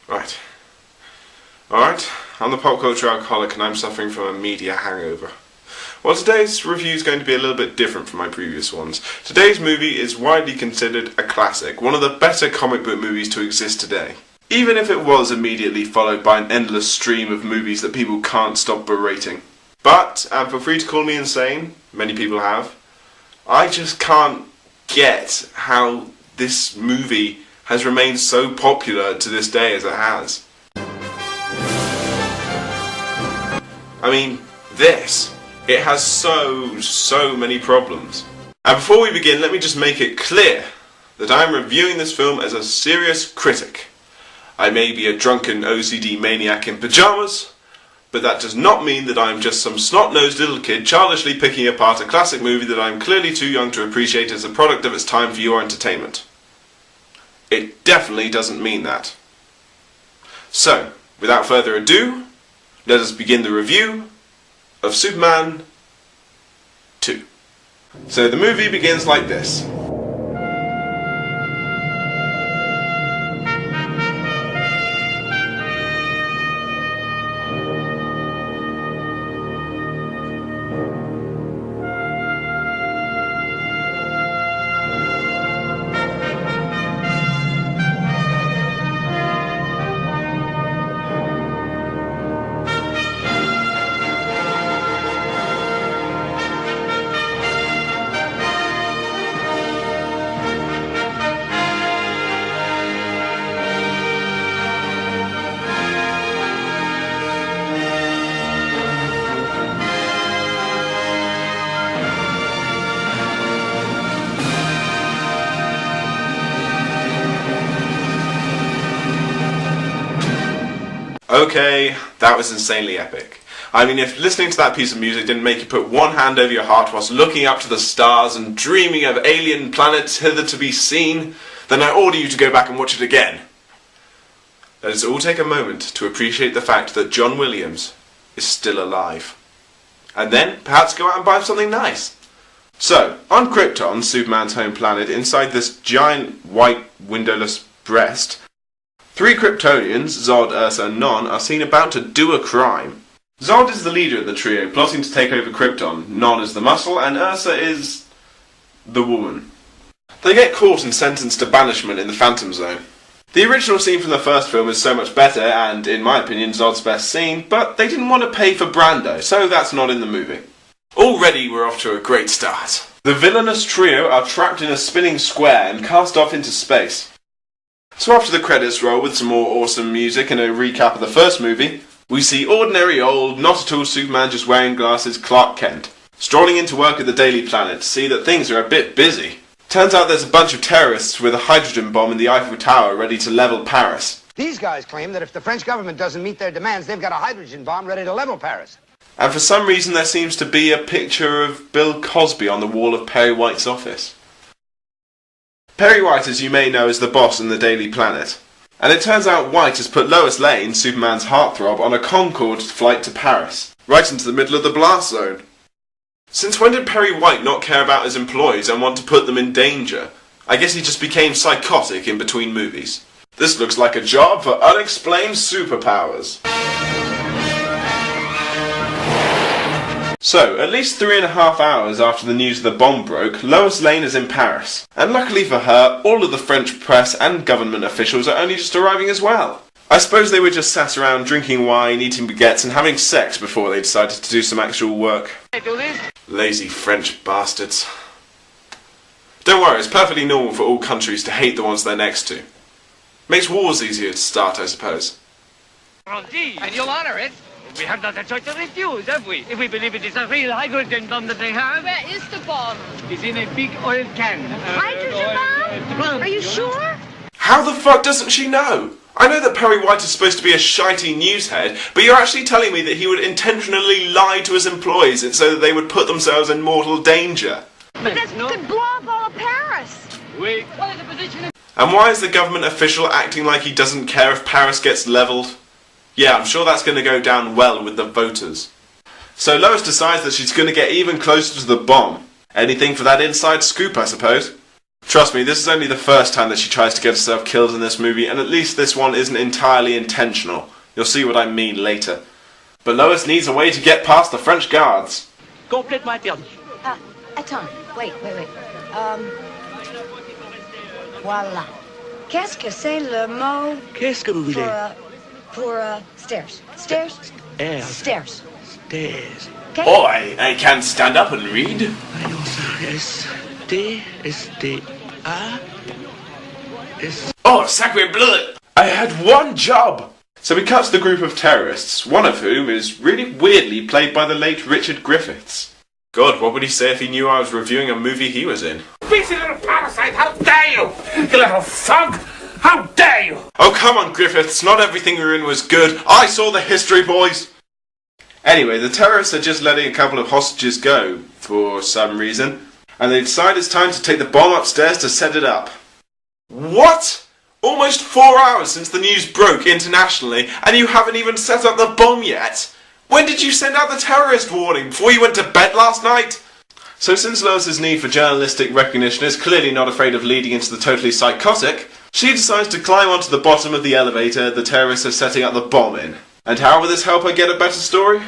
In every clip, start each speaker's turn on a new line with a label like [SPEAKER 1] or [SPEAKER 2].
[SPEAKER 1] Right. Alright, I'm the pop culture alcoholic and I'm suffering from a media hangover. Well, today's review is going to be a little bit different from my previous ones. Today's movie is widely considered a classic, one of the better comic book movies to exist today. Even if it was immediately followed by an endless stream of movies that people can't stop berating. But, and feel free to call me insane, many people have, I just can't get how this movie has remained so popular to this day as it has. I mean, it has so many problems. And before we begin, let me just make it clear that I am reviewing this film as a serious critic. I may be a drunken OCD maniac in pyjamas, but that does not mean that I am just some snot-nosed little kid childishly picking apart a classic movie that I am clearly too young to appreciate as a product of its time for your entertainment. It definitely doesn't mean that. So, without further ado, let us begin the review of Superman 2. So the movie begins like this. Okay, that was insanely epic. I mean, if listening to that piece of music didn't make you put one hand over your heart whilst looking up to the stars and dreaming of alien planets hither to be seen, then I order you to go back and watch it again. Let us all take a moment to appreciate the fact that John Williams is still alive. And then, perhaps go out and buy something nice. So, on Krypton, Superman's home planet, inside this giant white windowless breast, three Kryptonians, Zod, Ursa and Non, are seen about to do a crime. Zod is the leader of the trio, plotting to take over Krypton. Non is the muscle, and Ursa is the woman. They get caught and sentenced to banishment in the Phantom Zone. The original scene from the first film is so much better, and in my opinion Zod's best scene, but they didn't want to pay for Brando, so that's not in the movie. Already we're off to a great start. The villainous trio are trapped in a spinning square and cast off into space. So after the credits roll with some more awesome music and a recap of the first movie, we see ordinary old, not at all Superman just wearing glasses Clark Kent, strolling into work at the Daily Planet to see that things are a bit busy. Turns out there's a bunch of terrorists with a hydrogen bomb in the Eiffel Tower ready to level Paris.
[SPEAKER 2] These guys claim that if the French government doesn't meet their demands, they've got a hydrogen bomb ready to level Paris.
[SPEAKER 1] And for some reason there seems to be a picture of Bill Cosby on the wall of Perry White's office. Perry White, as you may know, is the boss in the Daily Planet. And it turns out White has put Lois Lane, Superman's heartthrob, on a Concorde flight to Paris, right into the middle of the blast zone. Since when did Perry White not care about his employees and want to put them in danger? I guess he just became psychotic in between movies. This looks like a job for unexplained superpowers. So, at least 3.5 hours after the news of the bomb broke, Lois Lane is in Paris. And luckily for her, all of the French press and government officials are only just arriving as well. I suppose they were just sat around drinking wine, eating baguettes and having sex before they decided to do some actual work. Lazy French bastards. Don't worry, it's perfectly normal for all countries to hate the ones they're next to. Makes wars easier to start, I suppose.
[SPEAKER 3] And you'll honor it. We have not a choice to refuse, have we? If we believe it is a real hydrogen bomb that they have.
[SPEAKER 4] Where is the bomb?
[SPEAKER 3] It's in a big oil can.
[SPEAKER 4] Hydrogen bomb? Are you sure?
[SPEAKER 1] How the fuck doesn't she know? I know that Perry White is supposed to be a shitey newshead, but you're actually telling me that he would intentionally lie to his employees so that they would put themselves in mortal danger.
[SPEAKER 4] But this could blow up all of Paris.
[SPEAKER 3] Wait. What is the position?
[SPEAKER 1] And why is the government official acting like he doesn't care if Paris gets levelled? Yeah, I'm sure that's going to go down well with the voters. So Lois decides that she's going to get even closer to the bomb. Anything for that inside scoop, I suppose. Trust me, this is only the first time that she tries to get herself killed in this movie, and at least this one isn't entirely intentional. You'll see what I mean later. But Lois needs a way to get past the French guards.
[SPEAKER 5] Complètement interdit.
[SPEAKER 4] Attends. Wait. Voilà. Qu'est-ce que c'est le mot
[SPEAKER 5] Qu'est-ce que vous voulez?
[SPEAKER 4] pour stairs? Stairs? Stairs.
[SPEAKER 5] Stairs.
[SPEAKER 4] Okay?
[SPEAKER 1] Boy, I can't stand up and read.
[SPEAKER 5] Voyons ça. S-T-S-T-A.
[SPEAKER 1] Oh, sacre bleu! I had one job! So we cut to the group of terrorists, one of whom is really weirdly played by the late Richard Griffiths. God, what would he say if he knew I was reviewing a movie he was in?
[SPEAKER 3] Beastly little parasite, how dare you! You little thug! How dare you!
[SPEAKER 1] Oh, come on, Griffiths, not everything we were in was good. I saw the history, boys! Anyway, the terrorists are just letting a couple of hostages go, for some reason, and they decide it's time to take the bomb upstairs to set it up. What? Almost 4 hours since the news broke internationally, and you haven't even set up the bomb yet? When did you send out the terrorist warning? Before you went to bed last night? So since Lois's need for journalistic recognition is clearly not afraid of leading into the totally psychotic, she decides to climb onto the bottom of the elevator the terrorists are setting up the bomb in. And how will this help her get a better story?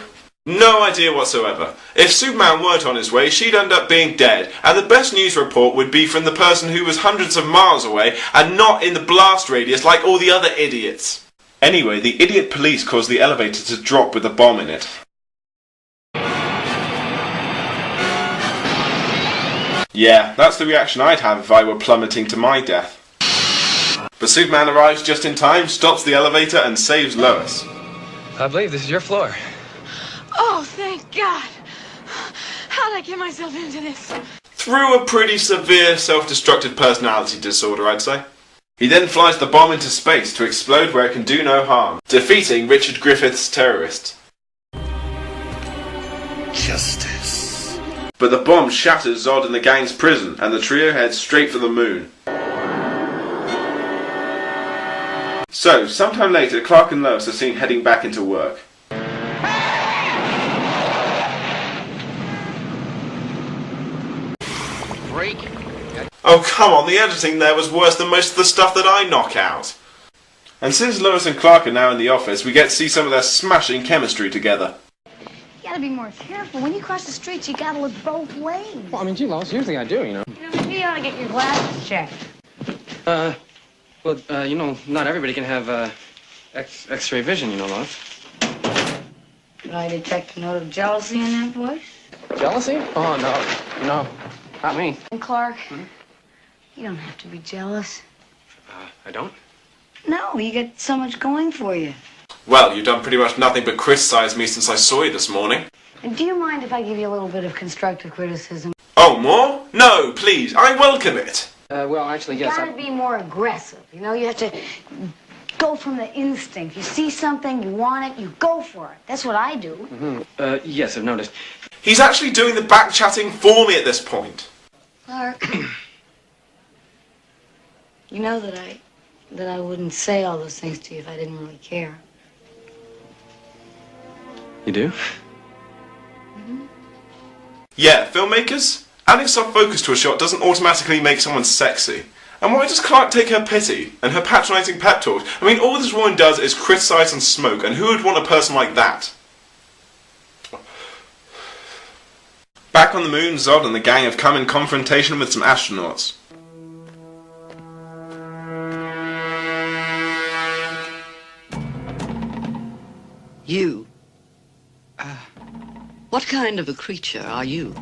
[SPEAKER 1] No idea whatsoever. If Superman weren't on his way, she'd end up being dead, and the best news report would be from the person who was hundreds of miles away and not in the blast radius like all the other idiots. Anyway, the idiot police caused the elevator to drop with a bomb in it. Yeah, that's the reaction I'd have if I were plummeting to my death. But Superman arrives just in time, stops the elevator and saves Lois.
[SPEAKER 6] I believe this is your floor.
[SPEAKER 4] Oh, thank God. How'd I get myself into this?
[SPEAKER 1] Through a pretty severe self-destructive personality disorder, I'd say. He then flies the bomb into space to explode where it can do no harm, defeating Richard Griffiths' terrorists.
[SPEAKER 5] Justice.
[SPEAKER 1] But the bomb shatters Zod and the gang's prison, and the trio heads straight for the moon. So, sometime later, Clark and Lois are seen heading back into work. Oh, come on, the editing there was worse than most of the stuff that I knock out. And since Lois and Clark are now in the office, we get to see some of their smashing chemistry together.
[SPEAKER 4] You gotta be more careful. When you cross the streets, you gotta look both ways.
[SPEAKER 6] Well, I mean, gee, Lois, usually I do, you know.
[SPEAKER 4] You ought to get your glasses checked.
[SPEAKER 6] You know, not everybody can have, X-ray vision, you know, Lois.
[SPEAKER 4] Did I detect a note of jealousy in that voice?
[SPEAKER 6] Jealousy? Oh, no, not me.
[SPEAKER 4] And Clark, you don't have to be jealous.
[SPEAKER 6] I don't?
[SPEAKER 4] No, you get so much going for you.
[SPEAKER 1] Well, you've done pretty much nothing but criticize me since I saw you this morning.
[SPEAKER 4] And do you mind if I give you a little bit of constructive criticism?
[SPEAKER 1] Oh, more? No, please, I welcome it.
[SPEAKER 6] Well, actually, yes.
[SPEAKER 4] You gotta be more aggressive. You know, you have to go from the instinct. You see something, you want it, you go for it. That's what I do.
[SPEAKER 6] Yes, I've noticed.
[SPEAKER 1] He's actually doing the back-chatting for me at this point.
[SPEAKER 4] Clark, you know that I wouldn't say all those things to you if I didn't really care.
[SPEAKER 6] You do?
[SPEAKER 1] Yeah, filmmakers, adding soft focus to a shot doesn't automatically make someone sexy. And why does Clark take her pity and her patronising pep talk? I mean, all this woman does is criticise and smoke, and who would want a person like that? Back on the moon, Zod and the gang have come in confrontation with some astronauts.
[SPEAKER 7] You? What kind of a creature are you?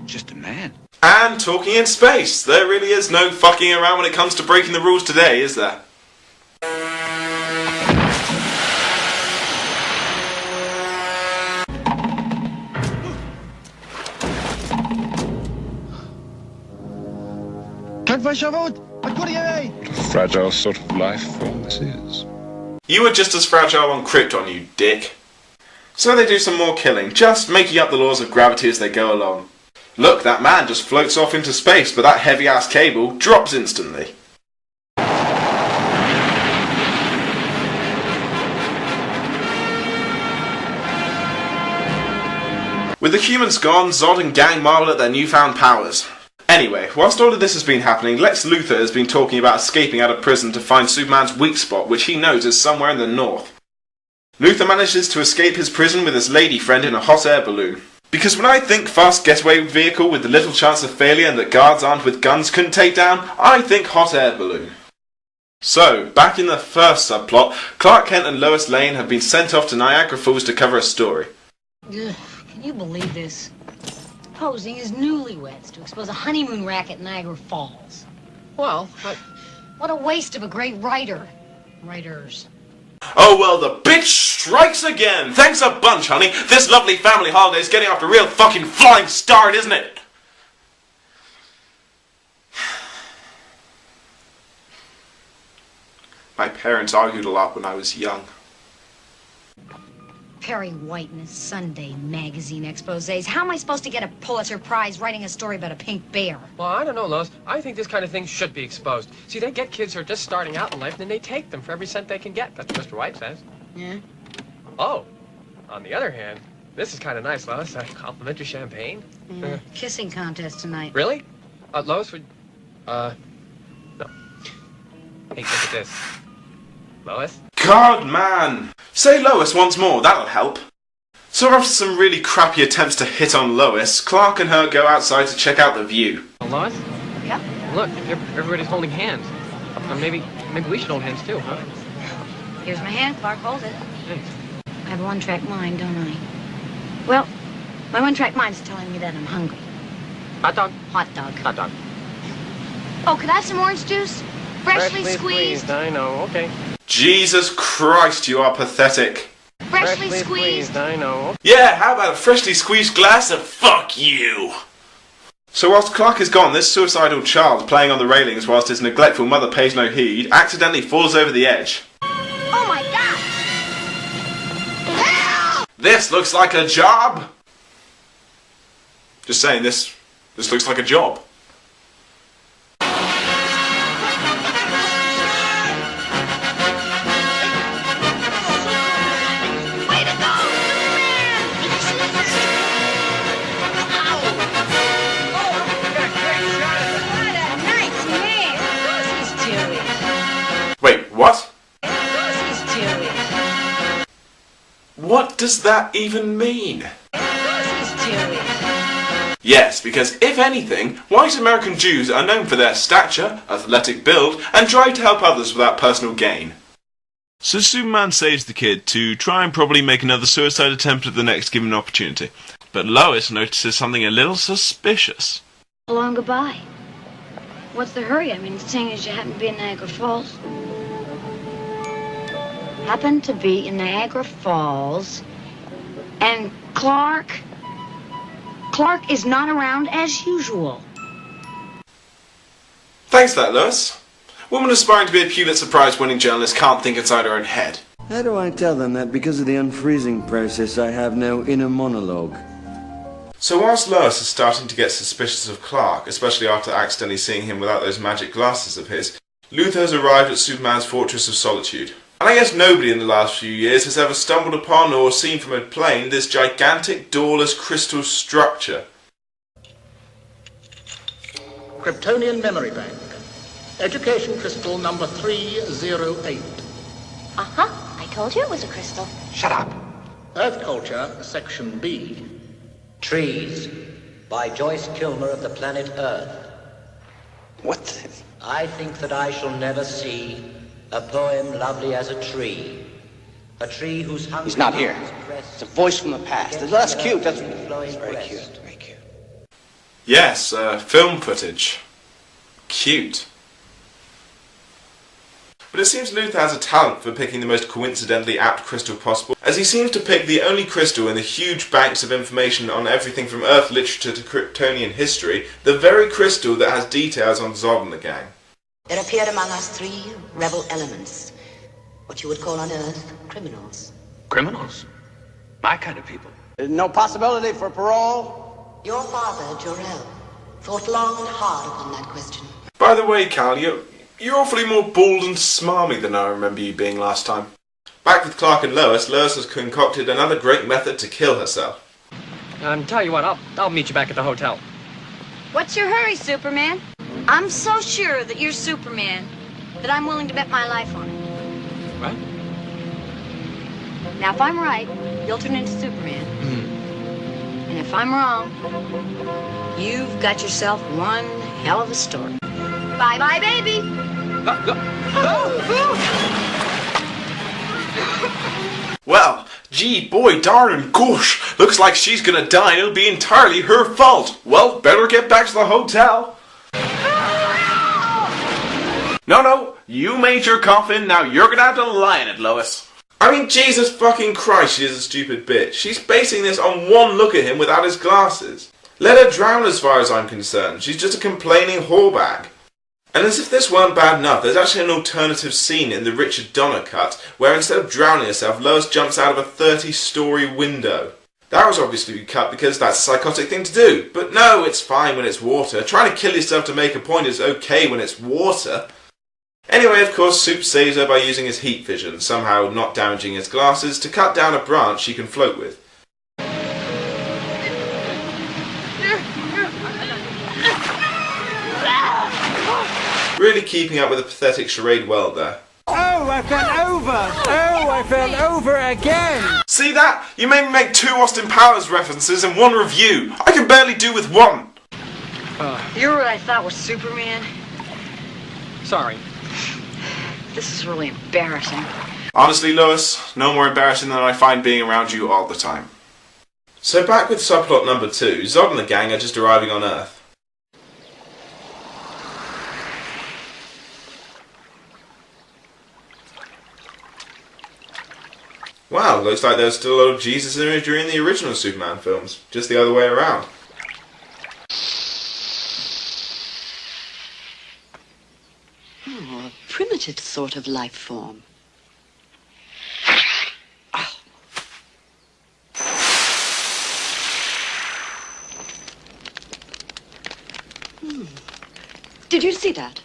[SPEAKER 5] Just a man.
[SPEAKER 1] And talking in space. There really is no fucking around when it comes to breaking the rules today, is there?
[SPEAKER 8] Fragile sort of life form this is.
[SPEAKER 1] You were just as fragile on Krypton, you dick. So they do some more killing, just making up the laws of gravity as they go along. Look, that man just floats off into space, but that heavy-ass cable drops instantly. With the humans gone, Zod and gang marvel at their newfound powers. Anyway, whilst all of this has been happening, Lex Luthor has been talking about escaping out of prison to find Superman's weak spot, which he knows is somewhere in the north. Luthor manages to escape his prison with his lady friend in a hot air balloon. Because when I think fast getaway vehicle with the little chance of failure and that guards armed with guns couldn't take down, I think hot air balloon. So, back in the first subplot, Clark Kent and Lois Lane have been sent off to Niagara Falls to cover a story.
[SPEAKER 4] Ugh, can you believe this? Posing as newlyweds to expose a honeymoon racket in Niagara Falls.
[SPEAKER 6] Well,
[SPEAKER 4] What a waste of a great writer. Writers.
[SPEAKER 1] Oh well, the bitch strikes again! Thanks a bunch, honey! This lovely family holiday's getting off a real fucking flying start, isn't it? My parents argued a lot when I was young.
[SPEAKER 4] Perry White and his Sunday magazine exposés. How am I supposed to get a Pulitzer Prize writing a story about a pink bear?
[SPEAKER 6] well, I don't know, Lois. I think this kind of thing should be exposed. See, they get kids who are just starting out in life, and then they take them for every cent they can get. That's what Mr. White says.
[SPEAKER 4] Yeah?
[SPEAKER 6] Oh, on the other hand, this is kind of nice, Lois. Complimentary champagne.
[SPEAKER 4] Yeah. Kissing contest tonight.
[SPEAKER 6] Really? Lois would... no. Hey, look at this. Lois?
[SPEAKER 1] God, man! Say Lois once more, that'll help. So after some really crappy attempts to hit on Lois, Clark and her go outside to check out the view.
[SPEAKER 6] Lois?
[SPEAKER 4] Yep.
[SPEAKER 6] Look, everybody's holding hands. Maybe we should hold hands too, huh?
[SPEAKER 4] Here's my hand, Clark. Hold it.
[SPEAKER 6] Thanks.
[SPEAKER 4] I have a one-track mind, don't I? Well, my one-track mind's telling me that I'm hungry.
[SPEAKER 6] Hot dog?
[SPEAKER 4] Hot dog.
[SPEAKER 6] Hot dog.
[SPEAKER 4] Oh, could I have some orange juice? Freshly squeezed.
[SPEAKER 6] I know, okay.
[SPEAKER 1] Jesus Christ, you are pathetic.
[SPEAKER 4] Freshly squeezed.
[SPEAKER 6] I know.
[SPEAKER 1] Yeah, how about a freshly squeezed glass of fuck you? So whilst Clark is gone, this suicidal child playing on the railings whilst his neglectful mother pays no heed, accidentally falls over the edge.
[SPEAKER 4] Oh my God! Help!
[SPEAKER 1] This looks like a job! Just saying, this looks like a job.
[SPEAKER 4] Way to go, Superman! What a nice man! Of course he's Jewish.
[SPEAKER 1] Wait, what?
[SPEAKER 4] Of course he's Jewish.
[SPEAKER 1] What does that even mean?
[SPEAKER 4] Of course he's Jewish.
[SPEAKER 1] Yes, because if anything, white American Jews are known for their stature, athletic build, and drive to help others without personal gain. So Superman saves the kid to try and probably make another suicide attempt at the next given opportunity. But Lois notices something a little suspicious.
[SPEAKER 4] So long goodbye. What's the hurry? I mean, seeing as you happen to be in Niagara Falls. Happen to be in Niagara Falls, and Clark is not around as usual.
[SPEAKER 1] Thanks for that, Lois. Woman aspiring to be a Pulitzer Prize-winning journalist can't think inside her own head.
[SPEAKER 9] How do I tell them that because of the unfreezing process I have no inner monologue?
[SPEAKER 1] So whilst Lois is starting to get suspicious of Clark, especially after accidentally seeing him without those magic glasses of his, Luthor has arrived at Superman's Fortress of Solitude. And I guess nobody in the last few years has ever stumbled upon or seen from a plane this gigantic, doorless crystal structure.
[SPEAKER 10] Kryptonian Memory Bank. Education crystal number 308.
[SPEAKER 4] Uh-huh. I told you it was a crystal.
[SPEAKER 10] Shut up. Earth Culture, Section B.
[SPEAKER 11] Trees, by Joyce Kilmer of the planet Earth.
[SPEAKER 5] What?
[SPEAKER 11] I think that I shall never see a poem lovely as a tree. A tree whose hunger...
[SPEAKER 5] He's not here. It's a voice from the past. That's cute. That's very cute. Very cute.
[SPEAKER 1] Yes, film footage. Cute. But it seems Luthor has a talent for picking the most coincidentally apt crystal possible, as he seems to pick the only crystal in the huge banks of information on everything from Earth literature to Kryptonian history, the very crystal that has details on Zod and the gang.
[SPEAKER 12] There appeared among us 3 rebel elements, what you would call on Earth criminals.
[SPEAKER 5] Criminals? My kind of people.
[SPEAKER 13] No possibility for parole?
[SPEAKER 12] Your father, Jor-El, thought long and hard upon that question.
[SPEAKER 1] By the way, Cal, you're awfully more bald and smarmy than I remember you being last time. Back with Clark and Lois has concocted another great method to kill herself.
[SPEAKER 6] Tell you what, I'll meet you back at the hotel.
[SPEAKER 4] What's your hurry, Superman? I'm so sure that you're Superman that I'm willing to bet my life on it.
[SPEAKER 6] What?
[SPEAKER 4] Now, if I'm right, you'll turn into Superman. And if I'm wrong, you've got yourself one hell of a story. Bye-bye, baby.
[SPEAKER 1] Well, gee, boy, darn, gosh, looks like she's gonna die and it'll be entirely her fault. Well, better get back to the hotel. No, you made your coffin, now you're gonna have to lie in it, Lois. I mean, Jesus fucking Christ, she is a stupid bitch. She's basing this on one look at him without his glasses. Let her drown as far as I'm concerned. She's just a complaining whorebag. And as if this weren't bad enough, there's actually an alternative scene in the Richard Donner cut, where instead of drowning herself, Lois jumps out of a 30-story window. That was obviously cut because that's a psychotic thing to do. But no, it's fine when it's water. Trying to kill yourself to make a point is okay when it's water. Anyway, of course, Soup saves her by using his heat vision, somehow not damaging his glasses, to cut down a branch she can float with. Really keeping up with the pathetic charade well there.
[SPEAKER 14] Oh, I fell over! Oh, I fell over again!
[SPEAKER 1] See that? You made me make 2 Austin Powers references in one review. I can barely do with one.
[SPEAKER 4] You're what I thought was Superman.
[SPEAKER 6] Sorry.
[SPEAKER 4] This is really embarrassing.
[SPEAKER 1] Honestly, Lois, no more embarrassing than I find being around you all the time. So back with subplot number 2, Zod and the gang are just arriving on Earth. Wow, looks like there's still a lot of Jesus imagery in the original Superman films, just the other way around.
[SPEAKER 7] Oh, a primitive sort of life form. Did you see that?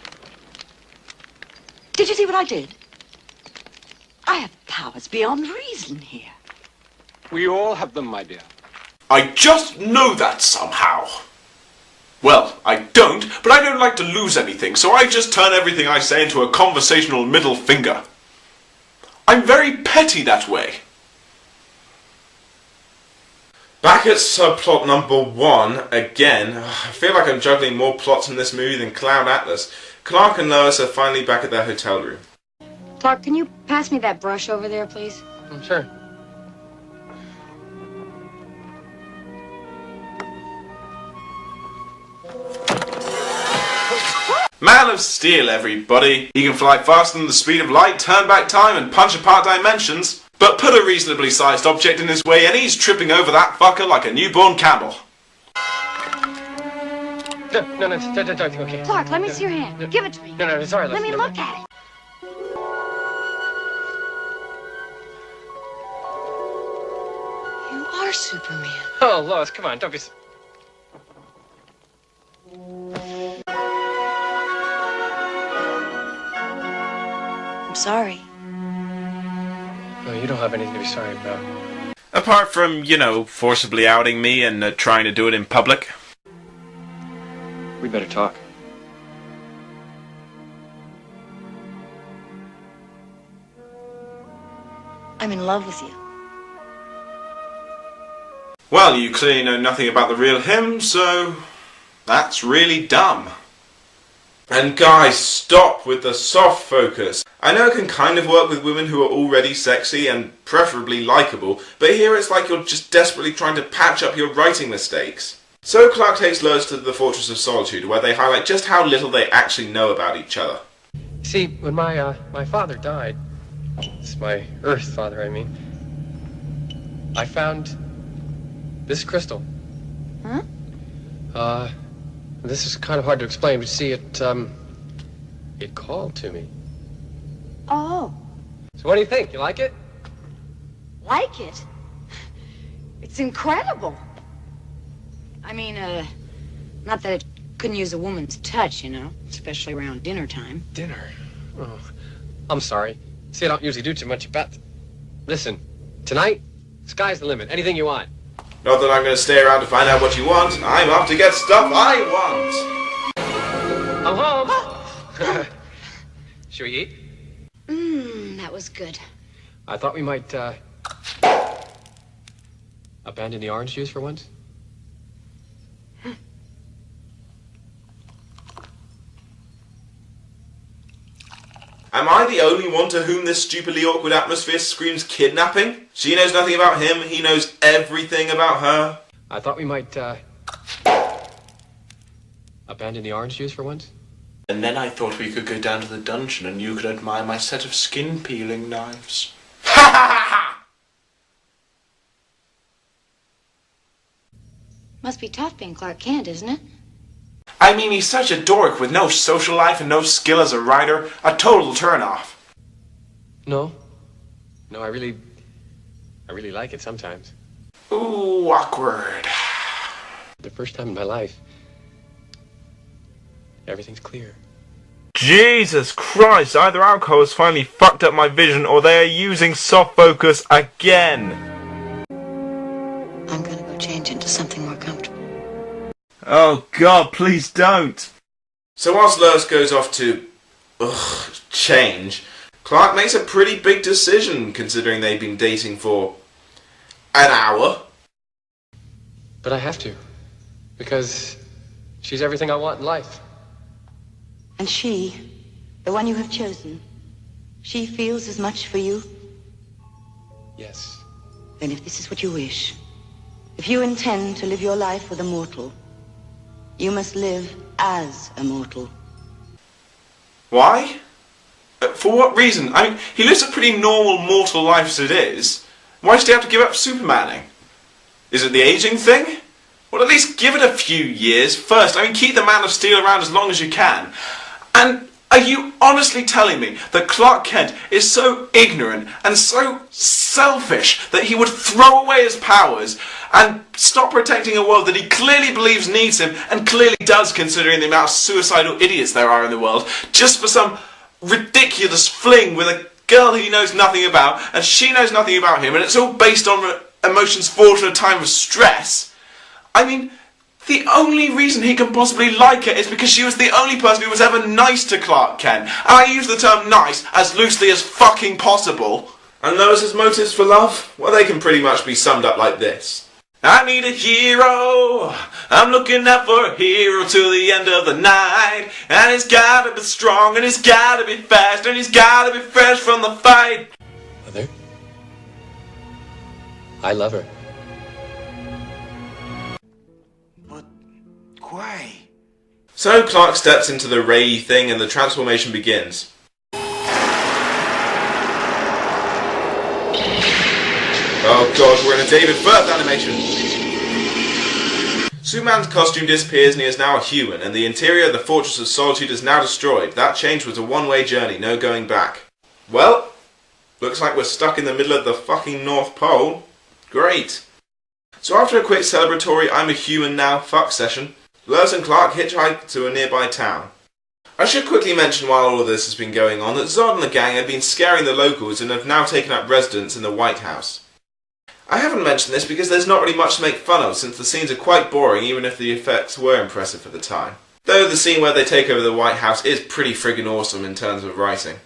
[SPEAKER 7] Did you see what I did? I have powers beyond reason here.
[SPEAKER 6] We all have them, my dear.
[SPEAKER 1] I just know that somehow. Well, I don't, but I don't like to lose anything, so I just turn everything I say into a conversational middle finger. I'm very petty that way. Back at subplot number 1, again, I feel like I'm juggling more plots in this movie than Cloud Atlas. Clark and Lois are finally back at their hotel room.
[SPEAKER 4] Clark, can you pass me that brush over there, please?
[SPEAKER 6] Sure.
[SPEAKER 1] Man of Steel, everybody. He can fly faster than the speed of light, turn back time, and punch apart dimensions. But put a reasonably sized object in his way and he's tripping over that fucker like a newborn camel.
[SPEAKER 6] No, okay.
[SPEAKER 4] Clark, let me see your hand. Give it to me.
[SPEAKER 6] No, sorry.
[SPEAKER 4] Let me look at it. You are Superman.
[SPEAKER 6] Oh, Lois, come on, don't be...
[SPEAKER 7] I'm sorry.
[SPEAKER 6] Oh, you don't have anything to be sorry about.
[SPEAKER 1] Apart from, you know, forcibly outing me and trying to do it in public.
[SPEAKER 6] We better talk.
[SPEAKER 7] I'm in love with you.
[SPEAKER 1] Well, you clearly know nothing about the real him, so that's really dumb. And guys, stop with the soft focus. I know it can kind of work with women who are already sexy and preferably likeable, but here it's like you're just desperately trying to patch up your writing mistakes. So Clark takes Lois to the Fortress of Solitude, where they highlight just how little they actually know about each other.
[SPEAKER 6] See, when my father died, it's my Earth father, I mean, I found this crystal.
[SPEAKER 4] Huh?
[SPEAKER 6] This is kind of hard to explain, but see, it called to me.
[SPEAKER 4] Oh.
[SPEAKER 6] So what do you think? You like it?
[SPEAKER 4] Like it? It's incredible. I mean, not that it couldn't use a woman's touch, you know, especially around dinner time.
[SPEAKER 6] Dinner? Oh, I'm sorry. See, I don't usually do too much about... Listen, tonight, sky's the limit. Anything you want.
[SPEAKER 1] Not that I'm going to stay around to find out what you want. I'm off to get stuff I want.
[SPEAKER 6] I'm home. Should we eat?
[SPEAKER 4] That was good.
[SPEAKER 6] I thought we might, abandon the orange juice for once.
[SPEAKER 1] Am I the only one to whom this stupidly awkward atmosphere screams kidnapping? She knows nothing about him, he knows everything about her.
[SPEAKER 6] I thought we might, abandon the orange juice for once.
[SPEAKER 1] And then I thought we could go down to the dungeon and you could admire my set of skin peeling knives. Ha ha ha!
[SPEAKER 4] Must be tough being Clark Kent, isn't it?
[SPEAKER 1] I mean, he's such a dork with no social life and no skill as a writer. A total turn-off.
[SPEAKER 6] No, I really like it sometimes.
[SPEAKER 1] Ooh, awkward.
[SPEAKER 6] The first time in my life, everything's clear.
[SPEAKER 1] Jesus Christ, either alcohol has finally fucked up my vision or they are using soft focus again.
[SPEAKER 12] I'm gonna go change into something more comfortable.
[SPEAKER 1] Oh God, please don't. So whilst Lois goes off to change, Clark makes a pretty big decision considering they've been dating for an hour.
[SPEAKER 6] But I have to, because she's everything I want in life.
[SPEAKER 12] And she, the one you have chosen, she feels as much for you?
[SPEAKER 6] Yes.
[SPEAKER 12] Then if this is what you wish, if you intend to live your life with a mortal, you must live as a mortal.
[SPEAKER 1] Why? For what reason? I mean, he lives a pretty normal mortal life as it is. Why does he have to give up Supermaning? Is it the aging thing? Well, at least give it a few years first. I mean, keep the Man of Steel around as long as you can. And are you honestly telling me that Clark Kent is so ignorant and so selfish that he would throw away his powers and stop protecting a world that he clearly believes needs him, and clearly does considering the amount of suicidal idiots there are in the world, just for some ridiculous fling with a girl he knows nothing about, and she knows nothing about him, and it's all based on emotions forged in a time of stress? I mean, the only reason he can possibly like her is because she was the only person who was ever nice to Clark Kent. And I use the term nice as loosely as fucking possible. And Lois's motives for love? Well, they can pretty much be summed up like this. I need a hero. I'm looking out for a hero till the end of the night. And he's gotta be strong, and he's gotta be fast, and he's gotta be fresh from the fight.
[SPEAKER 6] Mother, I love her.
[SPEAKER 1] Why? So Clark steps into the Ray thing and the transformation begins. Oh God, we're in a David Firth animation. Superman's costume disappears and he is now a human, and the interior of the Fortress of Solitude is now destroyed. That change was a one-way journey, no going back. Well, looks like we're stuck in the middle of the fucking North Pole. Great. So after a quick celebratory I'm a human now fuck session, Lois and Clark hitchhike to a nearby town. I should quickly mention while all of this has been going on that Zod and the gang have been scaring the locals and have now taken up residence in the White House. I haven't mentioned this because there's not really much to make fun of since the scenes are quite boring even if the effects were impressive for the time. Though the scene where they take over the White House is pretty friggin' awesome in terms of writing.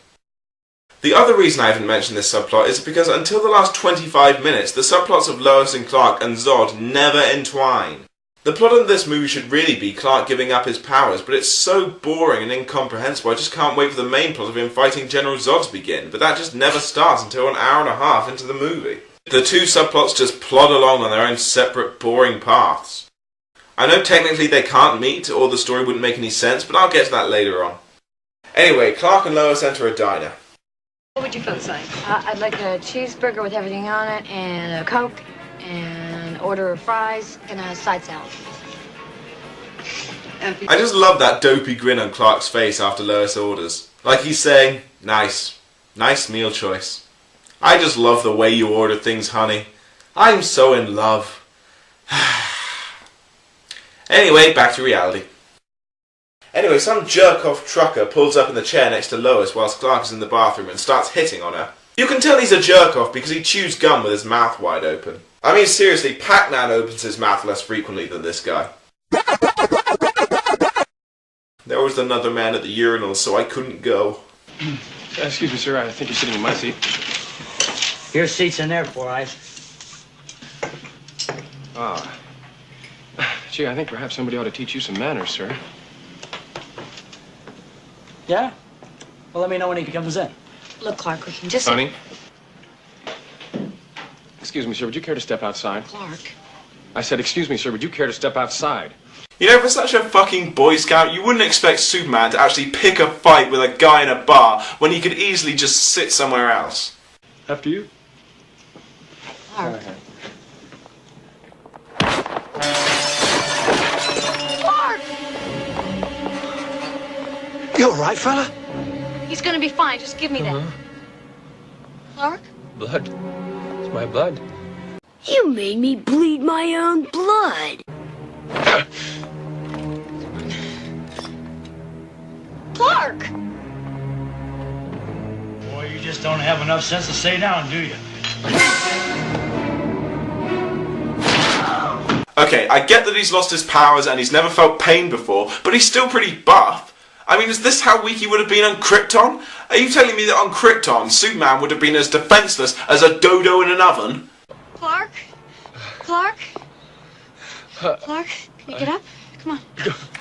[SPEAKER 1] The other reason I haven't mentioned this subplot is because until the last 25 minutes the subplots of Lois and Clark and Zod never entwine. The plot of this movie should really be Clark giving up his powers, but it's so boring and incomprehensible I just can't wait for the main plot of him fighting General Zod to begin, but that just never starts until an hour and a half into the movie. The two subplots just plod along on their own separate boring paths. I know technically they can't meet or the story wouldn't make any sense, but I'll get to that later on. Anyway, Clark and Lois enter a diner.
[SPEAKER 4] What would you folks like? I'd like a cheeseburger with everything on it, and a Coke, and an order of fries, and a side salad.
[SPEAKER 1] I just love that dopey grin on Clark's face after Lois orders. Like he's saying, nice. Nice meal choice. I just love the way you order things, honey. I'm so in love. Anyway, back to reality. Anyway, some jerk-off trucker pulls up in the chair next to Lois whilst Clark is in the bathroom and starts hitting on her. You can tell he's a jerk-off because he chews gum with his mouth wide open. I mean, seriously, Pac-Man opens his mouth less frequently than this guy. There was another man at the urinal, so I couldn't go.
[SPEAKER 6] Excuse me, sir. I think you're sitting in my seat.
[SPEAKER 11] Your seat's in there, Four Eyes.
[SPEAKER 6] Ah. Gee, I think perhaps somebody ought to teach you some manners, sir.
[SPEAKER 11] Yeah? Well, let me know when he comes in.
[SPEAKER 4] Look, Clark, we can just...
[SPEAKER 6] Honey? Excuse me, sir. Would you care to step outside?
[SPEAKER 4] Clark.
[SPEAKER 6] I said, excuse me, sir. Would you care to step outside?
[SPEAKER 1] You know, for such a fucking Boy Scout, you wouldn't expect Superman to actually pick a fight with a guy in a bar when he could easily just sit somewhere else.
[SPEAKER 6] After you.
[SPEAKER 4] Clark.
[SPEAKER 2] You all right, fella?
[SPEAKER 4] He's gonna be fine. Just give me that. Clark?
[SPEAKER 6] Blood. It's my blood.
[SPEAKER 15] You made me bleed my own blood.
[SPEAKER 4] Clark!
[SPEAKER 11] Boy, you just don't have enough sense to stay down, do you?
[SPEAKER 1] Okay, I get that he's lost his powers and he's never felt pain before, but he's still pretty buff. I mean, is this how weak he would have been on Krypton? Are you telling me that on Krypton, Superman would have been as defenseless as a dodo in an oven?
[SPEAKER 4] Clark? Clark? Clark, can you get up? Come on.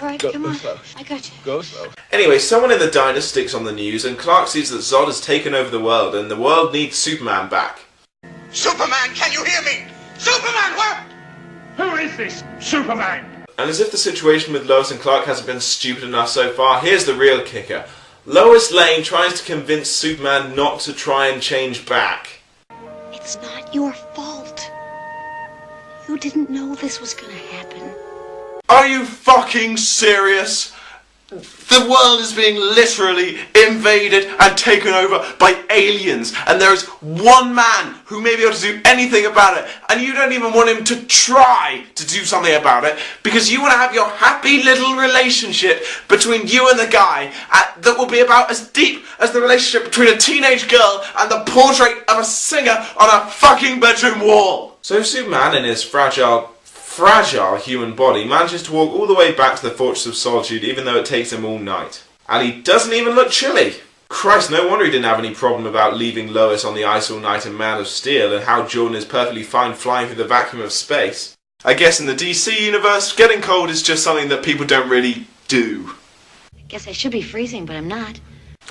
[SPEAKER 4] All right, come on.
[SPEAKER 6] Slow.
[SPEAKER 4] I got you.
[SPEAKER 6] Go slow.
[SPEAKER 1] Anyway, someone in the diner sticks on the news and Clark sees that Zod has taken over the world and the world needs Superman back.
[SPEAKER 10] Superman, can you hear me? Superman, where?
[SPEAKER 3] Who is this Superman?
[SPEAKER 1] And as if the situation with Lois and Clark hasn't been stupid enough so far, here's the real kicker. Lois Lane tries to convince Superman not to try and change back.
[SPEAKER 4] It's not your fault. You didn't know this was gonna happen.
[SPEAKER 1] Are you fucking serious? The world is being literally invaded and taken over by aliens, and there is one man who may be able to do anything about it, and you don't even want him to try to do something about it because you want to have your happy little relationship between you and the guy that will be about as deep as the relationship between a teenage girl and the portrait of a singer on a fucking bedroom wall. So Superman in his fragile human body manages to walk all the way back to the Fortress of Solitude even though it takes him all night. And he doesn't even look chilly. Christ, no wonder he didn't have any problem about leaving Lois on the ice all night in Man of Steel and how Jordan is perfectly fine flying through the vacuum of space. I guess in the DC universe, getting cold is just something that people don't really do.
[SPEAKER 4] I guess I should be freezing, but I'm not.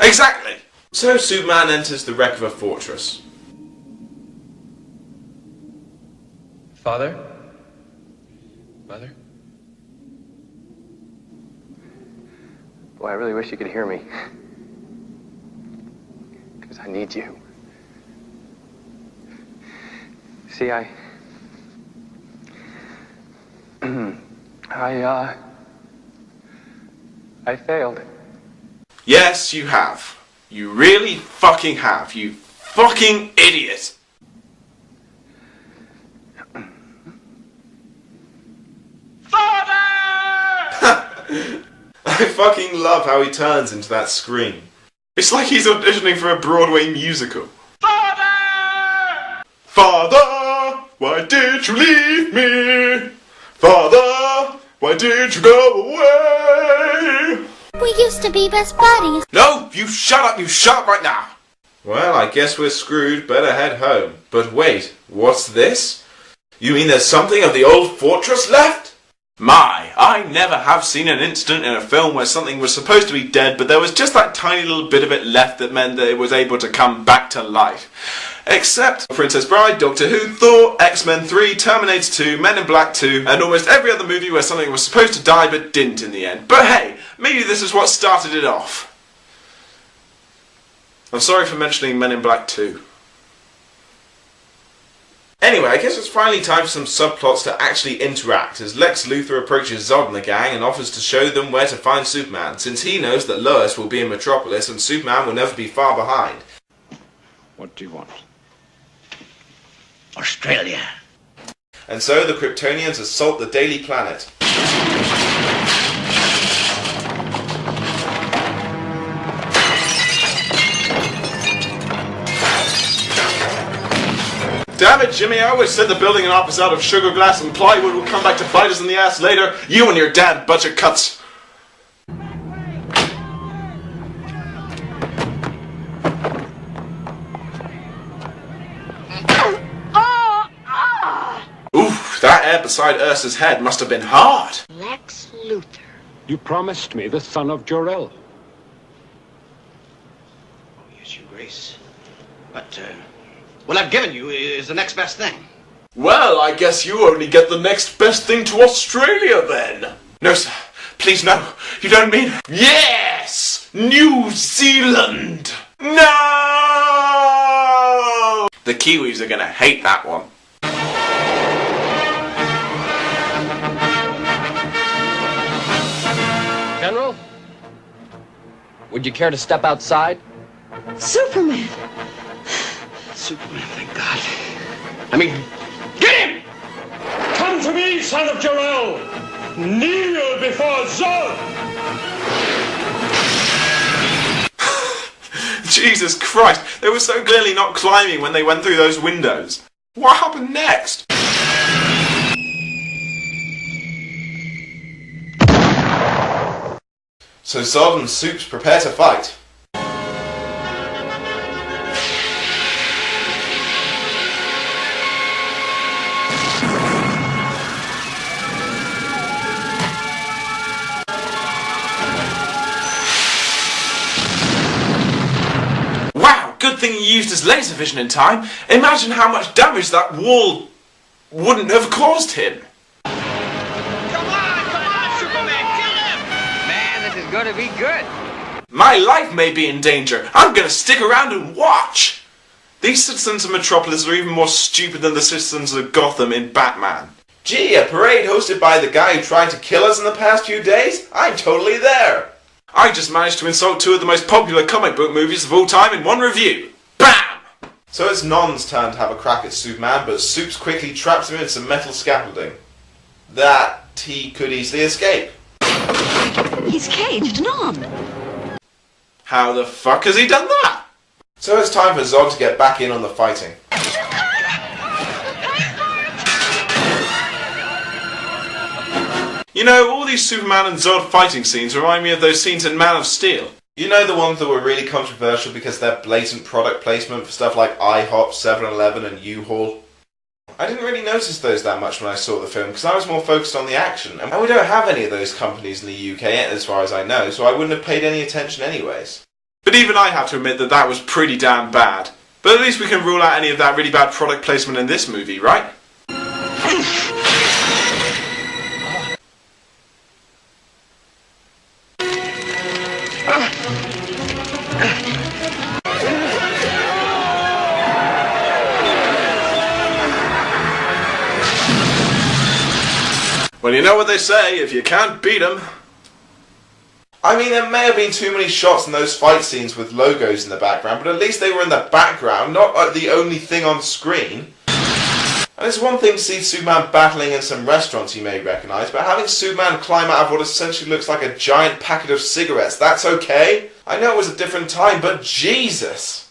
[SPEAKER 1] Exactly! So Superman enters the wreck of a fortress.
[SPEAKER 6] Father? Mother? Boy, I really wish you could hear me. Because I need you. See, I failed.
[SPEAKER 1] Yes, you have. You really fucking have. You fucking idiot. I fucking love how he turns into that scream. It's like he's auditioning for a Broadway musical. Father! Father, why did you leave me? Father, why did you go away?
[SPEAKER 15] We used to be best buddies.
[SPEAKER 1] No, you shut up right now. Well, I guess we're screwed, better head home. But wait, what's this? You mean there's something of the old fortress left? My, I never have seen an instant in a film where something was supposed to be dead, but there was just that tiny little bit of it left that meant that it was able to come back to life. Except Princess Bride, Doctor Who, Thor, X-Men 3, Terminator 2, Men in Black 2, and almost every other movie where something was supposed to die but didn't in the end. But hey, maybe this is what started it off. I'm sorry for mentioning Men in Black 2. Anyway, I guess it's finally time for some subplots to actually interact as Lex Luthor approaches Zod and the gang and offers to show them where to find Superman, since he knows that Lois will be in Metropolis and Superman will never be far behind.
[SPEAKER 6] What do you want?
[SPEAKER 11] Australia.
[SPEAKER 1] And so the Kryptonians assault the Daily Planet. Jimmy, I always said the building an office out of sugar glass and plywood would come back to bite us in the ass later. You and your damn budget cuts. Oof, that air beside Ursa's head must have been hard.
[SPEAKER 4] Lex Luthor.
[SPEAKER 16] You promised me the son of Jor-El.
[SPEAKER 5] Oh, yes, your grace. But, what I've given you is the next best thing.
[SPEAKER 1] Well, I guess you only get the next best thing to Australia, then. No, sir. Please, no. You don't mean... Yes! New Zealand! No! The Kiwis are gonna hate that one.
[SPEAKER 6] General? Would you care to step outside?
[SPEAKER 12] Superman!
[SPEAKER 5] Superman, thank God. I mean, get him!
[SPEAKER 16] Come to me, son of Jor-El! Kneel before Zod!
[SPEAKER 1] Jesus Christ, they were so clearly not climbing when they went through those windows. What happened next? So Zod and Supes prepare to fight. Wow, good thing he used his laser vision in time. Imagine how much damage that wall wouldn't have caused him.
[SPEAKER 3] Gonna be good.
[SPEAKER 1] My life may be in danger. I'm gonna stick around and watch. These citizens of Metropolis are even more stupid than the citizens of Gotham in Batman. Gee, a parade hosted by the guy who tried to kill us in the past few days? I'm totally there. I just managed to insult two of the most popular comic book movies of all time in one review. BAM! So it's Non's turn to have a crack at Superman, but Supes quickly traps him in some metal scaffolding. That he could easily escape.
[SPEAKER 12] He's caged Non.
[SPEAKER 1] How the fuck has he done that? So it's time for Zod to get back in on the fighting. You know, all these Superman and Zod fighting scenes remind me of those scenes in Man of Steel. You know, the ones that were really controversial because they're blatant product placement for stuff like IHOP, 7-Eleven and U-Haul. I didn't really notice those that much when I saw the film because I was more focused on the action, and we don't have any of those companies in the UK as far as I know, so I wouldn't have paid any attention anyways. But even I have to admit that that was pretty damn bad. But at least we can rule out any of that really bad product placement in this movie, right? Well, you know what they say, if you can't beat 'em. I mean, there may have been too many shots in those fight scenes with logos in the background, but at least they were in the background, not like the only thing on screen. And it's one thing to see Superman battling in some restaurants you may recognise, but having Superman climb out of what essentially looks like a giant packet of cigarettes, that's okay? I know it was a different time, but Jesus!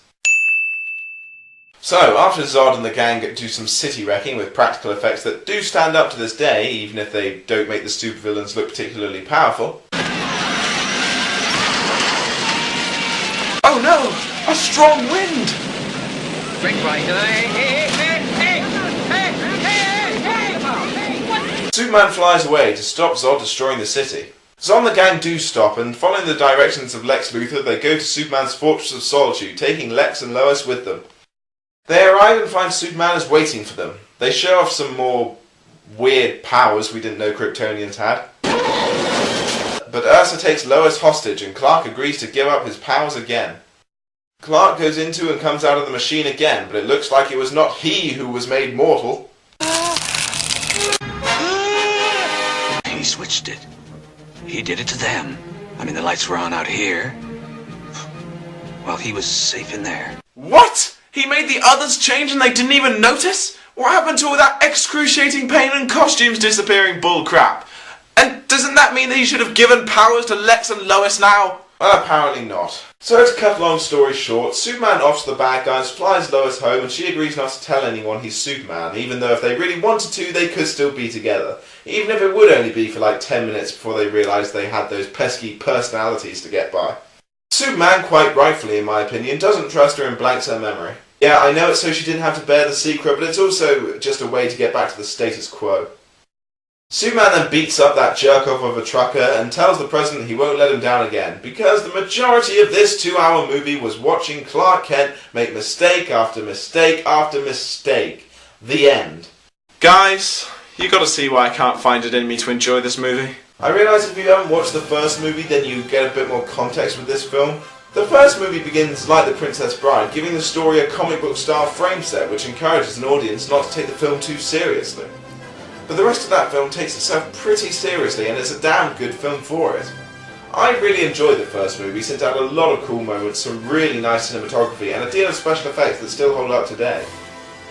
[SPEAKER 1] So, after Zod and the gang do some city wrecking with practical effects that do stand up to this day, even if they don't make the supervillains look particularly powerful. Oh no! A strong wind! Superman flies away to stop Zod destroying the city. Zod and the gang do stop, and following the directions of Lex Luthor, they go to Superman's Fortress of Solitude, taking Lex and Lois with them. They arrive and find Superman is waiting for them. They show off some more weird powers we didn't know Kryptonians had. But Ursa takes Lois hostage and Clark agrees to give up his powers again. Clark goes into and comes out of the machine again, but it looks like it was not he who was made mortal.
[SPEAKER 17] He switched it. He did it to them. I mean, the lights were on out here. Well, he was safe in there.
[SPEAKER 1] What? He made the others change and they didn't even notice? What happened to all that excruciating pain and costumes disappearing bullcrap? And doesn't that mean that he should have given powers to Lex and Lois now? Well, apparently not. So to cut a long story short, Superman offs the bad guys, flies Lois home, and she agrees not to tell anyone he's Superman, even though if they really wanted to, they could still be together. Even if it would only be for like 10 minutes before they realised they had those pesky personalities to get by. Superman, quite rightfully in my opinion, doesn't trust her and blanks her memory. Yeah, I know it's so she didn't have to bear the secret, but it's also just a way to get back to the status quo. Superman then beats up that jerk-off of a trucker and tells the president he won't let him down again, because the majority of this 2-hour movie was watching Clark Kent make mistake after mistake after mistake. The end. Guys, you gotta see why I can't find it in me to enjoy this movie. I realise if you haven't watched the first movie, then you get a bit more context with this film. The first movie begins like The Princess Bride, giving the story a comic book style frame set, which encourages an audience not to take the film too seriously. But the rest of that film takes itself pretty seriously, and it's a damn good film for it. I really enjoyed the first movie since it had a lot of cool moments, some really nice cinematography, and a deal of special effects that still hold up today.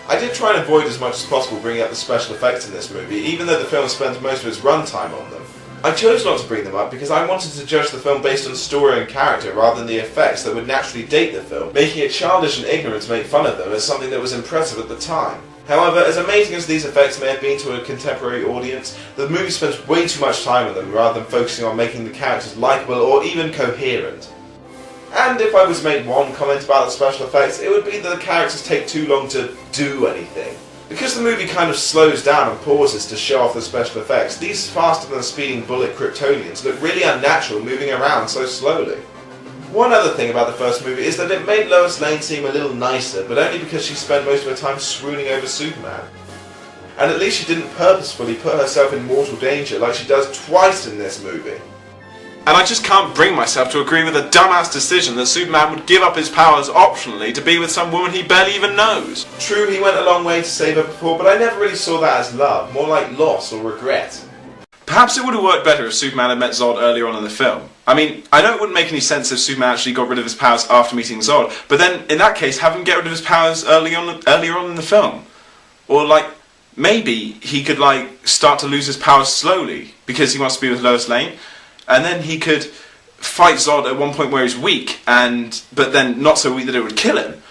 [SPEAKER 1] I did try and avoid as much as possible bringing up the special effects in this movie, even though the film spends most of its runtime on them. I chose not to bring them up because I wanted to judge the film based on story and character rather than the effects that would naturally date the film, making it childish and ignorant to make fun of them as something that was impressive at the time. However, as amazing as these effects may have been to a contemporary audience, the movie spends way too much time on them rather than focusing on making the characters likeable or even coherent. And if I was to make one comment about the special effects, it would be that the characters take too long to do anything. Because the movie kind of slows down and pauses to show off the special effects, these faster than speeding bullet Kryptonians look really unnatural moving around so slowly. One other thing about the first movie is that it made Lois Lane seem a little nicer, but only because she spent most of her time swooning over Superman. And at least she didn't purposefully put herself in mortal danger like she does twice in this movie. And I just can't bring myself to agree with the dumbass decision that Superman would give up his powers optionally to be with some woman he barely even knows. True, he went a long way to save her before, but I never really saw that as love, more like loss or regret. Perhaps it would have worked better if Superman had met Zod earlier on in the film. I mean, I know it wouldn't make any sense if Superman actually got rid of his powers after meeting Zod, but then, in that case, have him get rid of his powers earlier on in the film. Or, like, maybe he could, like, start to lose his powers slowly, because he wants to be with Lois Lane, and then he could fight Zod at one point where he's weak, but then not so weak that it would kill him.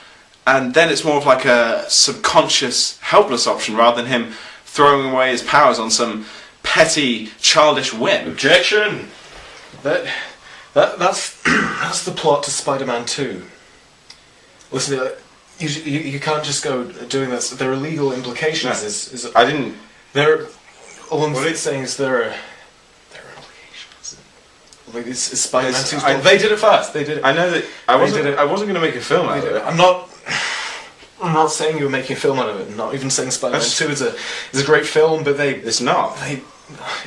[SPEAKER 1] And then it's more of like a subconscious, helpless option, rather than him throwing away his powers on some petty, childish whim.
[SPEAKER 18] Objection! That's the plot to Spider-Man 2. Listen, you can't just go doing this. There are legal implications.
[SPEAKER 1] No, I didn't.
[SPEAKER 18] All I'm saying is there are implications. Like it's Spider-Man 2's plot. They did it first. They did it.
[SPEAKER 1] I know that. I wasn't going to make a film out of it.
[SPEAKER 18] I'm not saying you were making a film out of it. I'm not even saying Spider-Man 2 is a great film, but
[SPEAKER 1] it's not.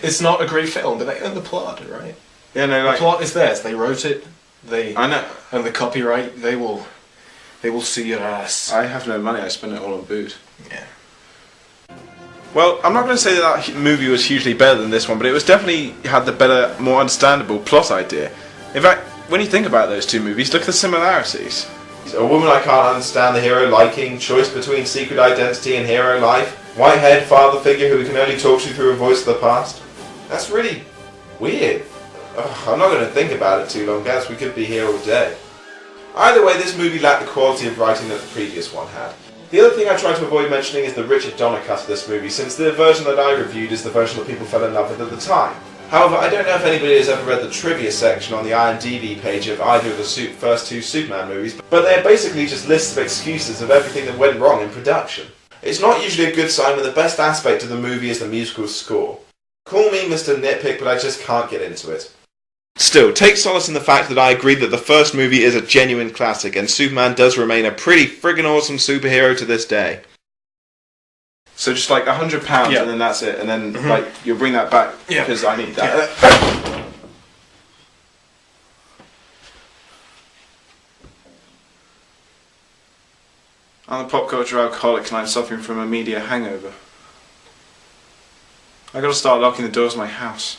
[SPEAKER 18] It's not a great film, but they own the plot, right?
[SPEAKER 1] Yeah, no, like,
[SPEAKER 18] the plot is theirs. They wrote it.
[SPEAKER 1] I know.
[SPEAKER 18] And the copyright, they will see your ass.
[SPEAKER 1] I have no money. I spend it all on booze.
[SPEAKER 18] Yeah.
[SPEAKER 1] Well, I'm not going to say that movie was hugely better than this one, but it was definitely had the better, more understandable plot idea. In fact, when you think about those two movies, look at the similarities. A woman I can't understand the hero liking, choice between secret identity and hero life, white-haired father figure who we can only talk to through a voice of the past. That's really weird. Ugh, I'm not going to think about it too long, guys. We could be here all day. Either way, this movie lacked the quality of writing that the previous one had. The other thing I try to avoid mentioning is the Richard Donner cut of this movie, since the version that I reviewed is the version that people fell in love with at the time. However, I don't know if anybody has ever read the trivia section on the IMDb page of either of the first two Superman movies, but they're basically just lists of excuses of everything that went wrong in production. It's not usually a good sign when the best aspect of the movie is the musical score. Call me Mr. Nitpick, but I just can't get into it. Still, take solace in the fact that I agree that the first movie is a genuine classic, and Superman does remain a pretty friggin' awesome superhero to this day. So just like £100 and then that's it, and then like you'll bring that back because I need that. Yeah. I'm a pop culture alcoholic and I'm suffering from a media hangover. I gotta start locking the doors of my house.